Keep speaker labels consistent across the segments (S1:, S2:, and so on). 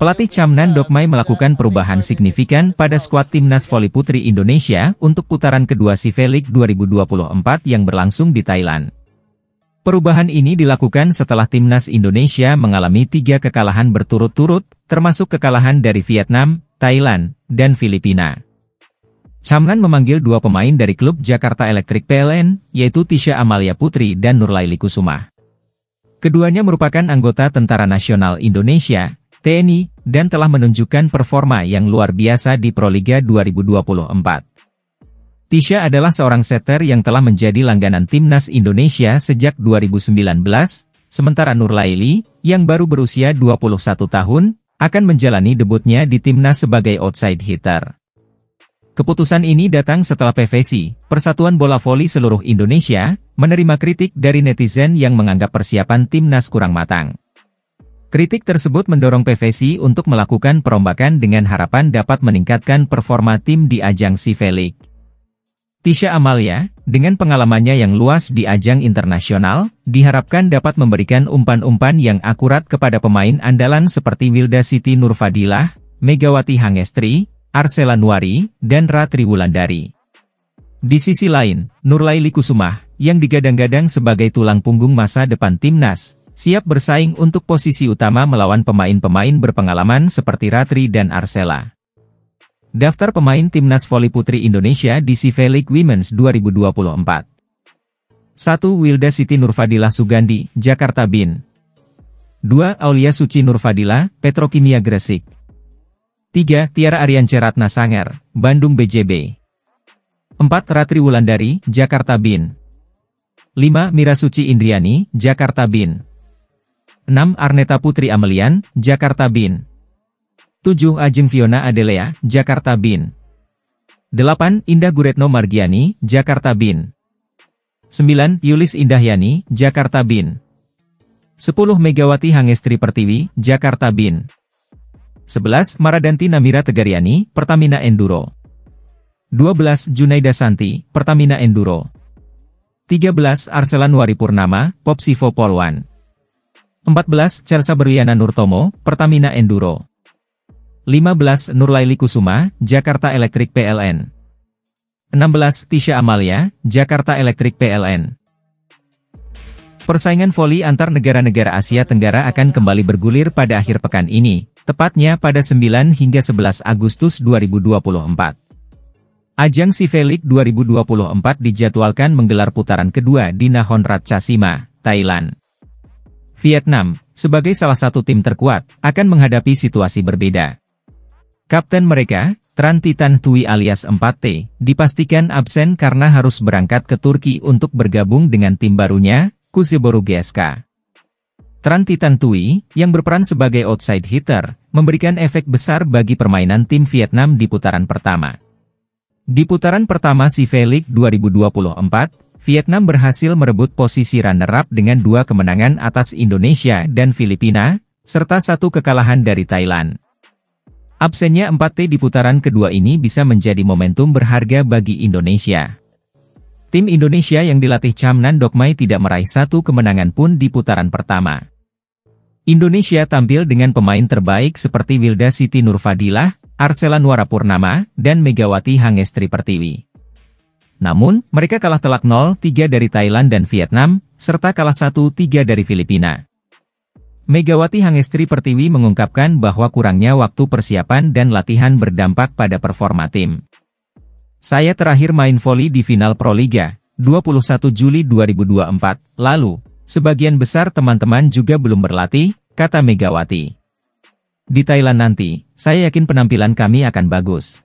S1: Pelatih Chamnan Dokmai melakukan perubahan signifikan pada skuad timnas voli putri Indonesia untuk putaran kedua SIFE League 2024 yang berlangsung di Thailand. Perubahan ini dilakukan setelah timnas Indonesia mengalami 3 kekalahan berturut-turut, termasuk kekalahan dari Vietnam, Thailand, dan Filipina. Chamnan memanggil 2 pemain dari klub Jakarta Electric PLN, yaitu Tisha Amalia Putri dan Nurlaili Kusuma. Keduanya merupakan anggota Tentara Nasional Indonesia, TNI, dan telah menunjukkan performa yang luar biasa di Proliga 2024. Tisha adalah seorang setter yang telah menjadi langganan timnas Indonesia sejak 2019, sementara Nurlaili, yang baru berusia 21 tahun, akan menjalani debutnya di timnas sebagai outside hitter. Keputusan ini datang setelah PVSI, Persatuan Bola Voli Seluruh Indonesia, menerima kritik dari netizen yang menganggap persiapan timnas kurang matang. Kritik tersebut mendorong PVSI untuk melakukan perombakan dengan harapan dapat meningkatkan performa tim di ajang SIFE League. Tisha Amalia, dengan pengalamannya yang luas di ajang internasional, diharapkan dapat memberikan umpan-umpan yang akurat kepada pemain andalan seperti Wilda Siti Nurfadilah, Megawati Hangestri, Arsela Nuari, dan Ratri Wulandari. Di sisi lain, Nurlaili Kusuma, yang digadang-gadang sebagai tulang punggung masa depan timnas, siap bersaing untuk posisi utama melawan pemain-pemain berpengalaman seperti Ratri dan Arsela. Daftar pemain timnas voli putri Indonesia di SIFE League Women's 2024. 1. Wilda Siti Nurfadilah Sugandi, Jakarta BIN. 2. Aulia Suci Nurfadilah, Petrokimia Gresik. 3. Tiara Ariance Ratna Sanger, Bandung BJB. 4. Ratri Wulandari, Jakarta BIN. 5. Mira Suci Indriani, Jakarta BIN. 6. Arneta Putri Amelian, Jakarta BIN. 7. Ajeng Fiona Adelea, Jakarta BIN. 8. Indah Guretno Margiani, Jakarta BIN. 9. Yulis Indahyani, Jakarta BIN. 10. Megawati Hangestri Pertiwi, Jakarta BIN. 11. Maradanti Namira Tegariani, Pertamina Enduro. 12. Junaida Santi, Pertamina Enduro. 13. Arsela Nuari Purnama, Popsivo Polwan. 14. Chelsea Berliana Nurtomo, Pertamina Enduro. 15. Nurlaili Kusuma, Jakarta Electric PLN. 16. Tisha Amalia, Jakarta Electric PLN. Persaingan voli antar negara-negara Asia Tenggara akan kembali bergulir pada akhir pekan ini, tepatnya pada 9 hingga 11 Agustus 2024. Ajang SIFE League 2024 dijadwalkan menggelar putaran kedua di Nakhon Ratchasima, Thailand. Vietnam, sebagai salah satu tim terkuat, akan menghadapi situasi berbeda. Kapten mereka, Tran Titan Tui alias 4T, dipastikan absen karena harus berangkat ke Turki untuk bergabung dengan tim barunya, Kuzeboro GSK. Tran Titan Tui, yang berperan sebagai outside hitter, memberikan efek besar bagi permainan tim Vietnam di putaran pertama. Di putaran pertama SIFE League 2024, Vietnam berhasil merebut posisi runner-up dengan 2 kemenangan atas Indonesia dan Filipina, serta 1 kekalahan dari Thailand. Absennya 4T di putaran kedua ini bisa menjadi momentum berharga bagi Indonesia. Tim Indonesia yang dilatih Chamnan Dokmai tidak meraih 1 kemenangan pun di putaran pertama. Indonesia tampil dengan pemain terbaik seperti Wilda Siti Nurfadilah, Arsela Nuara Purnama, dan Megawati Hangestri Pertiwi. Namun, mereka kalah telak 0-3 dari Thailand dan Vietnam, serta kalah 1-3 dari Filipina. Megawati Hangestri Pertiwi mengungkapkan bahwa kurangnya waktu persiapan dan latihan berdampak pada performa tim. Saya terakhir main voli di final Proliga, 21 Juli 2024, lalu, sebagian besar teman-teman juga belum berlatih, kata Megawati. Di Thailand nanti, saya yakin penampilan kami akan bagus.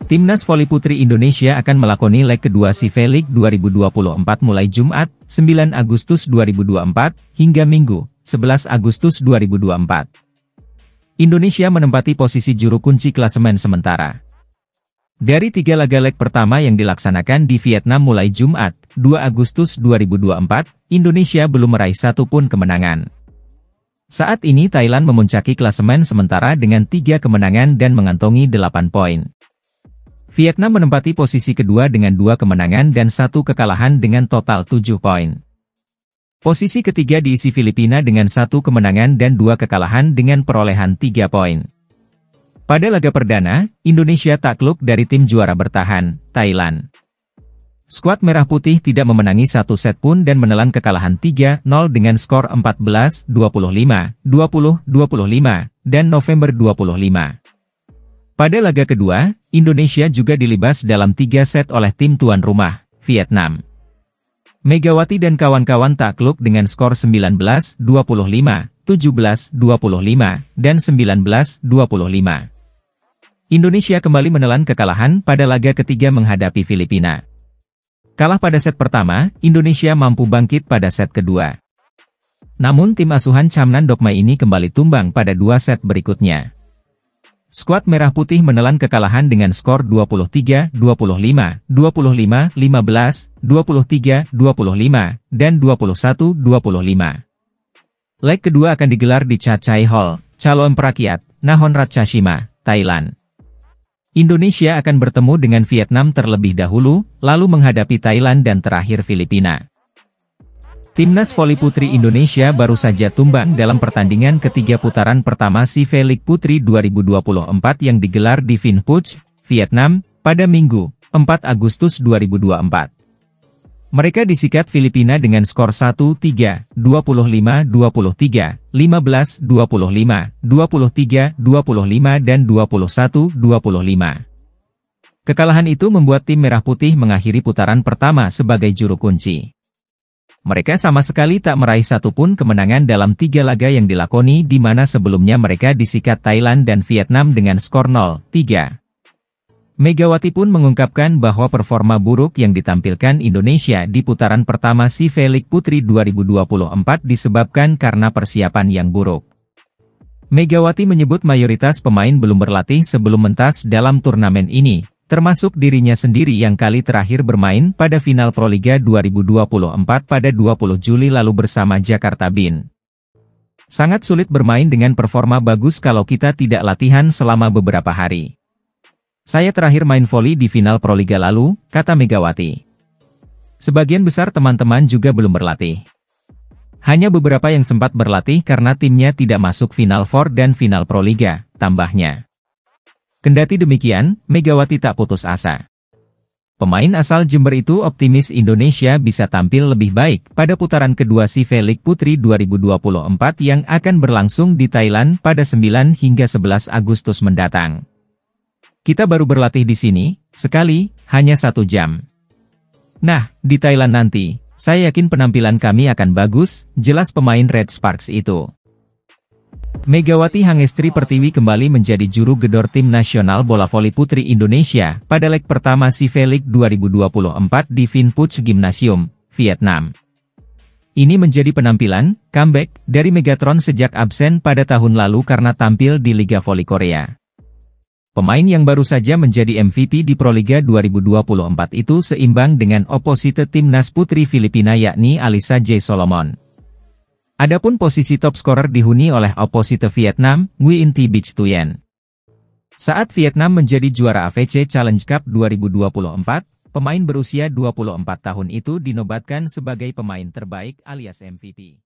S1: Timnas voli putri Indonesia akan melakoni leg kedua SIFE League 2024 mulai Jumat, 9 Agustus 2024, hingga Minggu, 11 Agustus 2024. Indonesia menempati posisi juru kunci klasemen sementara. Dari 3 laga leg pertama yang dilaksanakan di Vietnam mulai Jumat, 2 Agustus 2024, Indonesia belum meraih 1 pun kemenangan. Saat ini Thailand memuncaki klasemen sementara dengan 3 kemenangan dan mengantongi 8 poin. Vietnam menempati posisi kedua dengan 2 kemenangan dan 1 kekalahan dengan total 7 poin. Posisi ketiga diisi Filipina dengan 1 kemenangan dan 2 kekalahan dengan perolehan 3 poin. Pada laga perdana, Indonesia takluk dari tim juara bertahan, Thailand. Skuad Merah Putih tidak memenangi satu set pun dan menelan kekalahan 3-0 dengan skor 14-25, 20-25, dan November 25. Pada laga kedua, Indonesia juga dilibas dalam 3 set oleh tim tuan rumah, Vietnam. Megawati dan kawan-kawan takluk dengan skor 19-25, 17-25, dan 19-25. Indonesia kembali menelan kekalahan pada laga ketiga menghadapi Filipina. Kalah pada set pertama, Indonesia mampu bangkit pada set kedua. Namun tim asuhan Chamnan Dokmai ini kembali tumbang pada 2 set berikutnya. Skuad Merah Putih menelan kekalahan dengan skor 23-25, 25-15, 23-25, dan 21-25. Leg kedua akan digelar di Cha Chai Hall, Chalom Prakiat, Nakhon Ratchasima, Thailand. Indonesia akan bertemu dengan Vietnam terlebih dahulu, lalu menghadapi Thailand dan terakhir Filipina. Timnas voli putri Indonesia baru saja tumbang dalam pertandingan ketiga putaran pertama SEA League Putri 2024 yang digelar di Vinh Phuc, Vietnam, pada Minggu, 4 Agustus 2024. Mereka disikat Filipina dengan skor 1-3, 25-23, 15-25, 23-25 dan 21-25. Kekalahan itu membuat tim Merah Putih mengakhiri putaran pertama sebagai juru kunci. Mereka sama sekali tak meraih satupun kemenangan dalam 3 laga yang dilakoni di mana sebelumnya mereka disikat Thailand dan Vietnam dengan skor 0-3. Megawati pun mengungkapkan bahwa performa buruk yang ditampilkan Indonesia di putaran pertama SEA League Putri 2024 disebabkan karena persiapan yang buruk. Megawati menyebut mayoritas pemain belum berlatih sebelum mentas dalam turnamen ini, termasuk dirinya sendiri yang kali terakhir bermain pada final Proliga 2024 pada 20 Juli lalu bersama Jakarta Bin. Sangat sulit bermain dengan performa bagus kalau kita tidak latihan selama beberapa hari. Saya terakhir main voli di final Proliga lalu, kata Megawati. Sebagian besar teman-teman juga belum berlatih. Hanya beberapa yang sempat berlatih karena timnya tidak masuk final 4 dan final Proliga, tambahnya. Kendati demikian, Megawati tak putus asa. Pemain asal Jember itu optimis Indonesia bisa tampil lebih baik pada putaran kedua SEA League Putri 2024 yang akan berlangsung di Thailand pada 9 hingga 11 Agustus mendatang. Kita baru berlatih di sini, sekali, hanya 1 jam. Nah, di Thailand nanti, saya yakin penampilan kami akan bagus, jelas pemain Red Sparks itu. Megawati Hangestri Pertiwi kembali menjadi juru gedor tim nasional bola voli putri Indonesia pada leg pertama SEA League 2024 di Vinh Phuc Gymnasium, Vietnam. Ini menjadi penampilan comeback dari Megatron sejak absen pada tahun lalu karena tampil di Liga Voli Korea. Pemain yang baru saja menjadi MVP di Proliga 2024 itu seimbang dengan oposite timnas putri Filipina yakni Alyssa J. Solomon. Adapun posisi top scorer dihuni oleh oposite Vietnam, Nguyen Thi Bich Thuyen. Saat Vietnam menjadi juara AFC Challenge Cup 2024, pemain berusia 24 tahun itu dinobatkan sebagai pemain terbaik alias MVP.